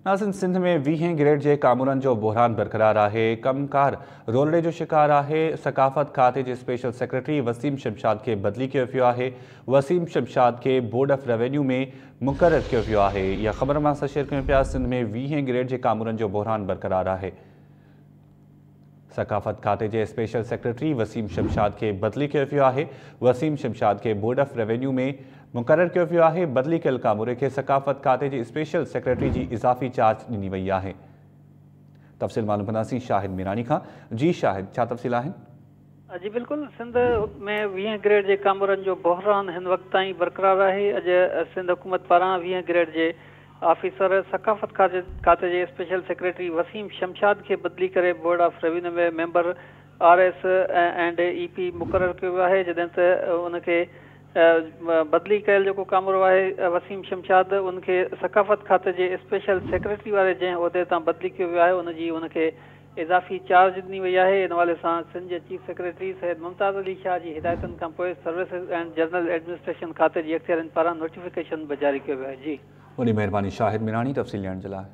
नाज़रीन, सिंध में 20 ग्रेड जे कामूरनि जो बहरान बरक़रार आहे। कमकार रोलड़े जो शिकार आहे। सकाफ़त खाते जे स्पेशल सेक्रेटरी वसीम शमशाद के बदली कयो वियो आहे। वसीम शमशाद के बोर्ड ऑफ रेवेन्यू में मुक़रर कयो वियो आहे। इहा ख़बर मां शेयर कयूं पिया। सिंध में 20 ग्रेड जे कामूरनि जो बहरान बरक़रार आहे। सकाफ़त खाते जे स्पेशल सेक्रेटरी वसीम शमशाद के बदली कयो वियो आहे। वसीम शमशाद के बोर्ड ऑफ रेवेन्यू में मुक़रर कयो वियो आहे। बदली कयल कामूरे खे सकाफ़त खाते जे स्पेशल सेक्रेटरी जी इज़ाफ़ी चार्ज ॾिनी वई आहे। तफ़सील मालूम कंदासीं शाहिद मीरानी खां। जी शाहिद, छा तफ़सील आहिनि? जी बिल्कुल, सिंध में 20 ग्रेड जे कामूरनि जो बहरान हिन वक़्त ताईं बरक़रार आहे। अॼु सिंध हुकूमत पारां 20 ग्रेड जे ऑफिसर सकाफ़त खाते जे स्पेशल सेक्रेटरी वसीम शमशाद के बदली करे बोर्ड ऑफ रेवेन्यू में मेंबर RS एंड EP मुक़रर कयो वियो आहे। जॾहिं त उनखे बदली कयल जेको कामरो आहे वसीम शमशाद, उनखे सकाफ़त खाते जे स्पेशल सेक्रेटरी वारे जंहिं उहिदे तां बदली कयो वियो आहे उनजी उनखे इज़ाफ़ी चार्ज ॾिनी वई आहे। इन हवाले सां सिंध जे चीफ सेक्रेटरी सैयद मुमताज़ अली शाह जी हिदायतुनि खां पोइ सर्विसिस एंड जनरल एडमिनिस्ट्रेशन खाते जी अख़्तियारनि पारां नोटिफिकेशन बि जारी कयो वियो आहे। जी, वॾी महिरबानी शाहिद मीरानी तफ़सील ॾियण जे लाइ।